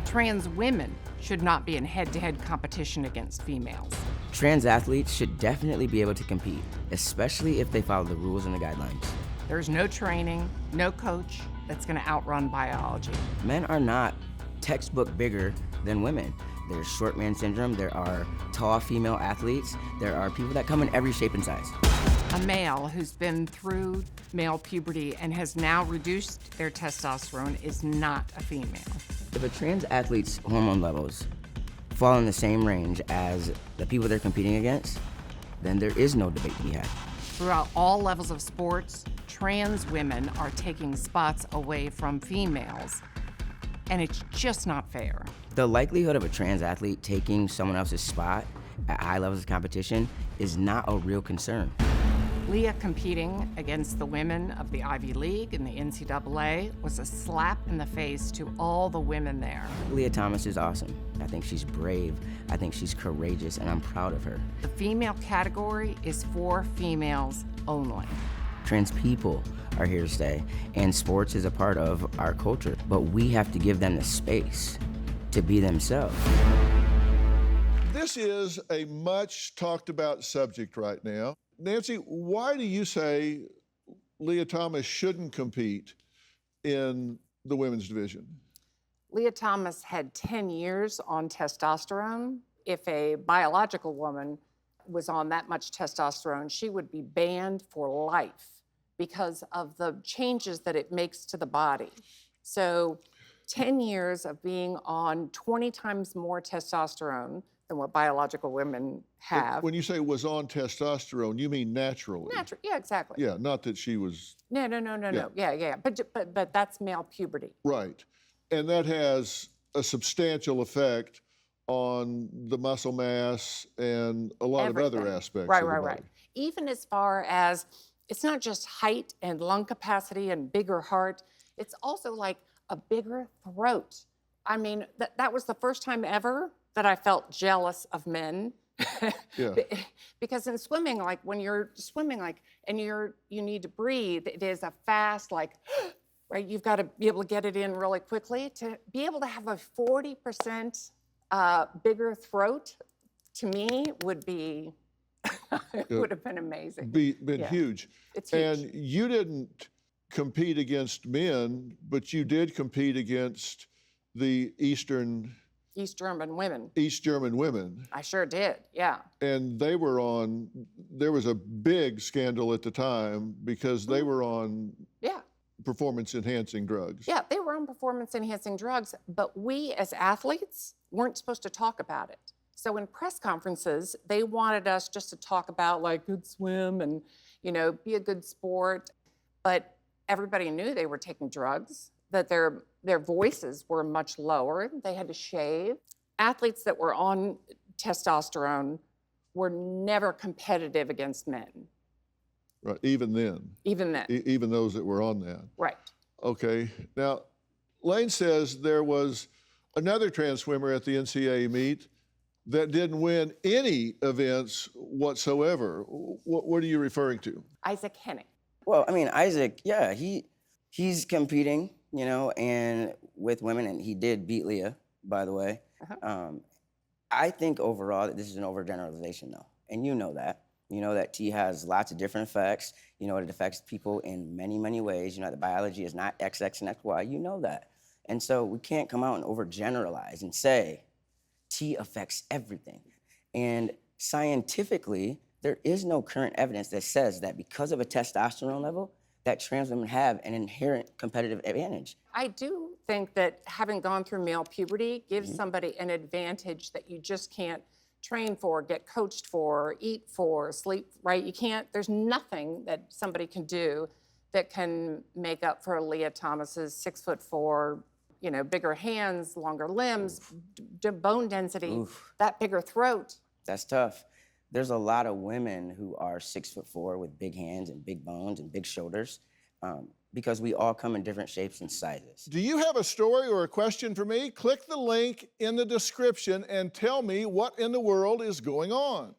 Trans women should not be in head-to-head competition against females. Trans athletes should definitely be able to compete, especially if they follow the rules and the guidelines. There's no training, no coach that's going to outrun biology. Men are not textbook bigger than women. There's short man syndrome, there are tall female athletes, there are people that come in every shape and size. A male who's been through male puberty and has now reduced their testosterone is not a female. If a trans athlete's hormone levels fall in the same range as the people they're competing against, then there is no debate to be had. Throughout all levels of sports, trans women are taking spots away from females, and it's just not fair. The likelihood of a trans athlete taking someone else's spot at high levels of competition is not a real concern. Lia competing against the women of the Ivy League and the NCAA was a slap in the face to all the women there. Lia Thomas is awesome. I think she's brave. I think she's courageous, and I'm proud of her. The female category is for females only. Trans people are here to stay, and sports is a part of our culture, but we have to give them the space to be themselves. This is a much talked about subject right now. Nancy, why do you say Lia Thomas shouldn't compete in the women's division? Lia Thomas had 10 years on testosterone. If a biological woman was on that much testosterone, she would be banned for life because of the changes that it makes to the body. So 10 years of being on 20 times more testosterone than what biological women have. When you say was on testosterone, you mean naturally? Yeah, exactly. Yeah, not that she was... No. Yeah. But that's male puberty. Right. And that has a substantial effect on the muscle mass and a lot Everything. of other aspects of the body. Right. Even as far as, it's not just height and lung capacity and bigger heart, it's also like a bigger throat. I mean, that was the first time ever that I felt jealous of men. Yeah. Because in swimming, like when you're swimming, like, and you need to breathe, it is a fast, like, right? You've got to be able to get it in really quickly. To be able to have a 40% bigger throat, to me, would be, would have been amazing. Been huge. It's huge. And you didn't compete against men, but you did compete against the East German women. I sure did, yeah. And they were on, there was a big scandal at the time because they were on performance-enhancing drugs. Yeah, they were on performance-enhancing drugs, but we as athletes weren't supposed to talk about it. So in press conferences, they wanted us just to talk about like good swim and, be a good sport. But everybody knew they were taking drugs, that their voices were much lower. They had to shave. Athletes that were on testosterone were never competitive against men. Right, even then. Even then. Even those that were on that. Right. Okay, now, Layne says there was another trans swimmer at the NCAA meet that didn't win any events whatsoever. What are you referring to? Isaac Hennig. Well, I mean, Isaac, yeah, he's competing, and with women, and he did beat Lia, by the way. I think overall that this is an overgeneralization, though, and you know that. You know that tea has lots of different effects. You know it affects people in many, many ways. You know that biology is not XX and XY. You know that. And so we can't come out and overgeneralize and say tea affects everything. And scientifically, there is no current evidence that says that because of a testosterone level, that trans women have an inherent competitive advantage. I do think that having gone through male puberty gives somebody an advantage that you just can't train for, get coached for, eat for, sleep, right? You can't, there's nothing that somebody can do that can make up for Lia Thomas's 6'4", bigger hands, longer limbs, bone density, that bigger throat. That's tough. There's a lot of women who are 6'4" with big hands and big bones and big shoulders, because we all come in different shapes and sizes. Do you have a story or a question for me? Click the link in the description and tell me what in the world is going on.